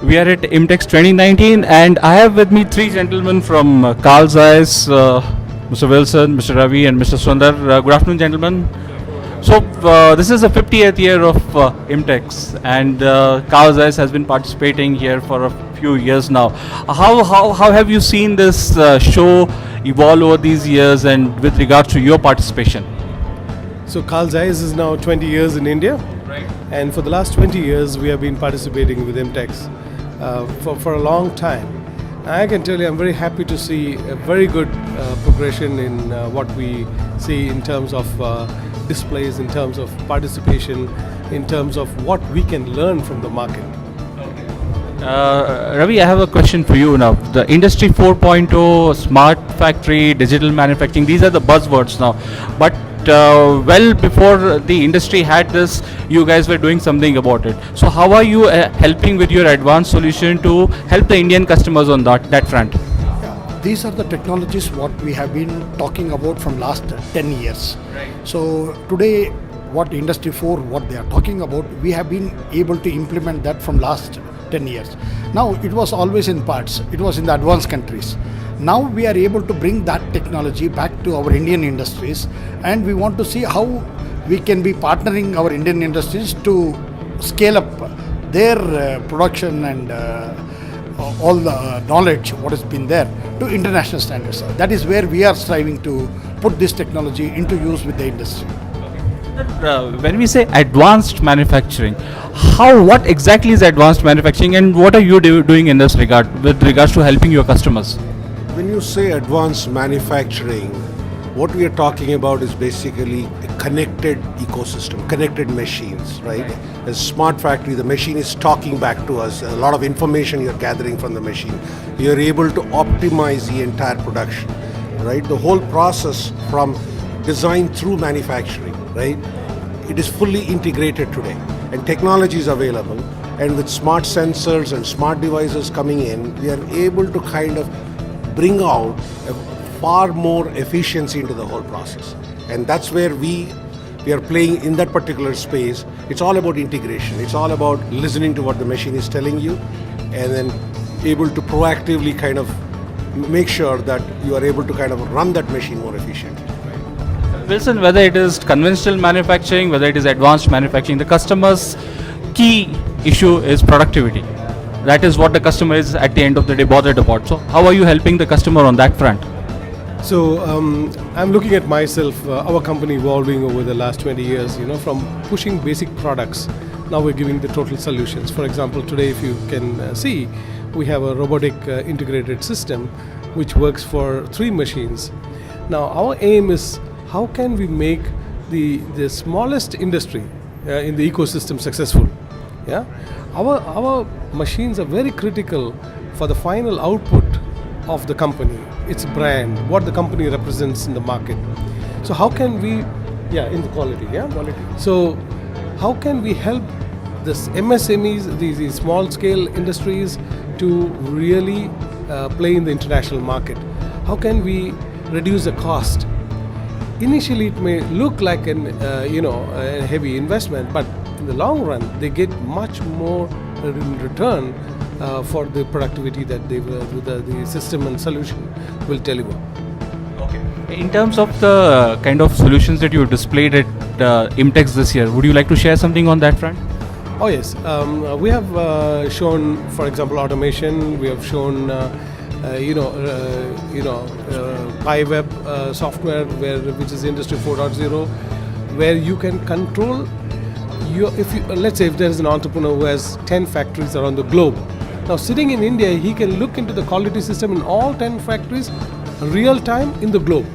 We are at IMTEX 2019, and I have with me three gentlemen from Carl Zeiss, Mr. Wilson, Mr. Ravi, and Mr. Sundar. Good afternoon, gentlemen. So this is the 50th year of IMTEX, and Carl Zeiss has been participating here for a few years now. How have you seen this show evolve over these years, and with regards to your participation? So Carl Zeiss is now 20 years in India, Right. and for the last 20 years we have been participating with IMTEX for a long time. I can tell you I'm very happy to see a very good progression in what we see in terms of displays, in terms of participation, in terms of what we can learn from the market. Ravi, I have a question for you now. The Industry 4.0, smart factory, digital manufacturing, these are the buzzwords now. But well before the industry had this, you guys were doing something about it. So how are you helping with your advanced solution to help the Indian customers on that front? Yeah, these are the technologies what we have been talking about from last 10 years. Right. So today, what Industry 4, what they are talking about, we have been able to implement that from last 10 years. Now, it was always in parts. It was in the advanced countries. Now we are able to bring that technology back to our Indian industries, and we want to see how we can be partnering our Indian industries to scale up their production and all the knowledge what has been there to international standards. That is where we are striving to put this technology into use with the industry. When we say advanced manufacturing, what exactly is advanced manufacturing, and what are you doing in this regard with regards to helping your customers? When you say advanced manufacturing, what we are talking about is basically a connected ecosystem, connected machines, right? A smart factory, the machine is talking back to us, a lot of information you're gathering from the machine. You're able to optimize the entire production, right? The whole process from design through manufacturing, right? It is fully integrated today, and technology is available. And with smart sensors and smart devices coming in, we are able to kind of bring out a far more efficiency into the whole process. And that's where we are playing in that particular space. It's all about integration. It's all about listening to what the machine is telling you, and then able to proactively kind of make sure that you are able to kind of run that machine more efficiently. Wilson, whether it is conventional manufacturing, whether it is advanced manufacturing, the customer's key issue is productivity. That is what the customer is at the end of the day bothered about. So how are you helping the customer on that front? So I'm looking at myself, our company evolving over the last 20 years, from pushing basic products. Now we're giving the total solutions. For example, today if you can see, we have a robotic integrated system which works for 3 machines. Now our aim is how can we make the smallest industry in the ecosystem successful? Yeah, our machines are very critical for the final output of the company, its brand, what the company represents in the market. So how can we, in the quality, quality. So how can we help this MSMEs, these small scale industries, to really play in the international market? How can we reduce the cost? Initially, it may look like a heavy investment, but in the long run, they get much more in return for the productivity that the system and solution will deliver. Okay. In terms of the kind of solutions that you displayed at IMTEX this year, would you like to share something on that front? Oh yes, we have shown, for example, automation. We have shown PyWeb software, which is Industry 4.0, where you can control let's say if there is an entrepreneur who has 10 factories around the globe. Now sitting in India, he can look into the quality system in all 10 factories real time in the globe.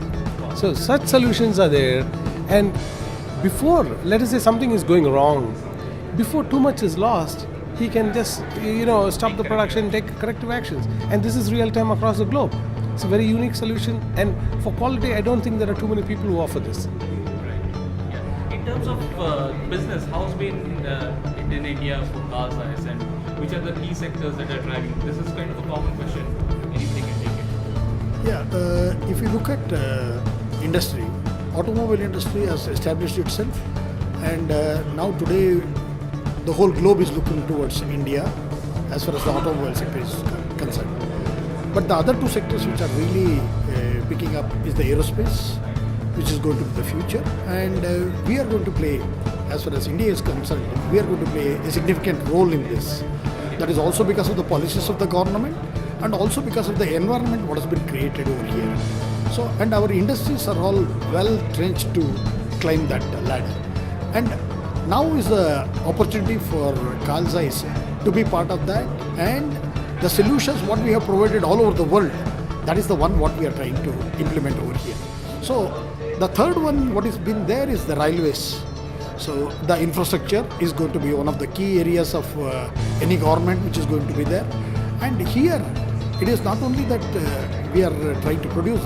So such solutions are there, and before, let us say something is going wrong, before too much is lost, he can just stop the production, take corrective actions, and this is real time across the globe. It's a very unique solution, and for quality I don't think there are too many people who offer this. In terms of business, how's been it in India for Carl Zeiss, and which are the key sectors that are driving? This is kind of a common question. Anything you take it? Yeah, if you look at industry, automobile industry has established itself, and now today the whole globe is looking towards India as far as the automobile sector is concerned. But the other two sectors which are really picking up is the aerospace, which is going to be the future, and we are going to play, as far as India is concerned, we are going to play a significant role in this. That is also because of the policies of the government and also because of the environment what has been created over here. So, and our industries are all well trenched to climb that ladder. And now is the opportunity for Carl Zeiss to be part of that, and the solutions what we have provided all over the world, that is the one what we are trying to implement over here. So the third one what has been there is the railways. So the infrastructure is going to be one of the key areas of any government which is going to be there. And here it is not only that we are trying to produce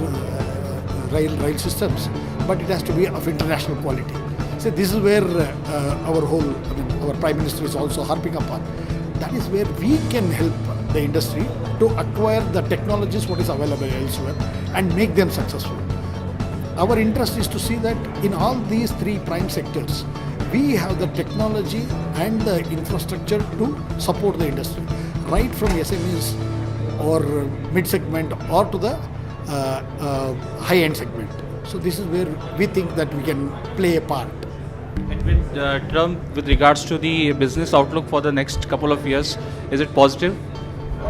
rail systems, but it has to be of international quality. So this is where our Prime Minister is also harping upon. That is where we can help the industry to acquire the technologies what is available elsewhere and make them successful. Our interest is to see that in all these three prime sectors, we have the technology and the infrastructure to support the industry, right from SMEs or mid-segment or to the high-end segment. So this is where we think that we can play a part. And with regards to the business outlook for the next couple of years, is it positive?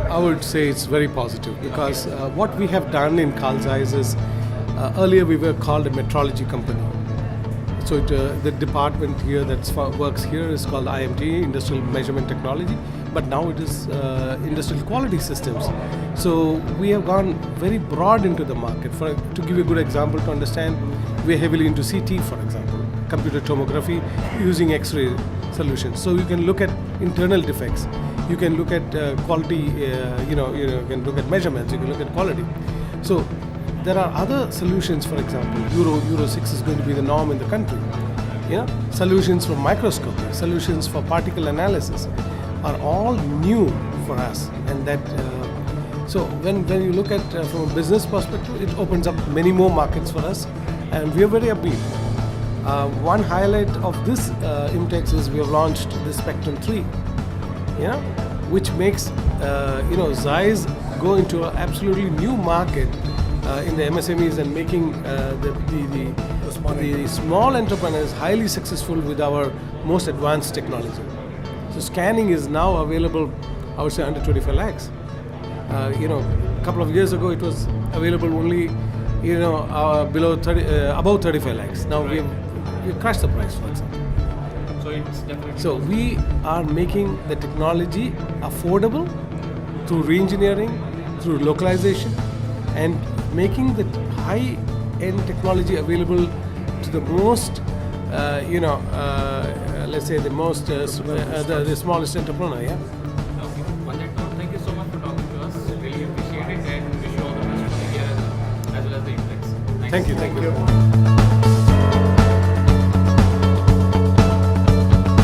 I would say it's very positive because what we have done in Carl Zeiss is earlier we were called a metrology company. So the department here that works here is called IMTEX, Industrial Measurement Technology, but now it is Industrial Quality Systems. So we have gone very broad into the market. To give you a good example to understand, we are heavily into CT, for example, computer tomography using X-ray solutions. So you can look at internal defects, you can look at quality, you can look at measurements, you can look at quality. So there are other solutions, for example, Euro 6 is going to be the norm in the country. Solutions for microscopy, solutions for particle analysis are all new for us, and that so when you look at from a business perspective, it opens up many more markets for us, and we are very upbeat. One highlight of this IMTEX is we have launched the Spectrum 3, which makes Zeiss go into an absolutely new market in the MSMEs and making the small entrepreneurs highly successful with our most advanced technology. So scanning is now available, I would say, under 25 lakhs. A couple of years ago it was available only, below 30, above 35 lakhs. Now we crashed the price, for example. So it's definitely. So we are making the technology affordable through re-engineering, through localization, and making the high-end technology available to the most, let's say the smallest entrepreneur. Yeah. Okay. On that note, thank you so much for talking to us. Really appreciate it, and wish you all the best for the year as well as the IMTEX. Thank you.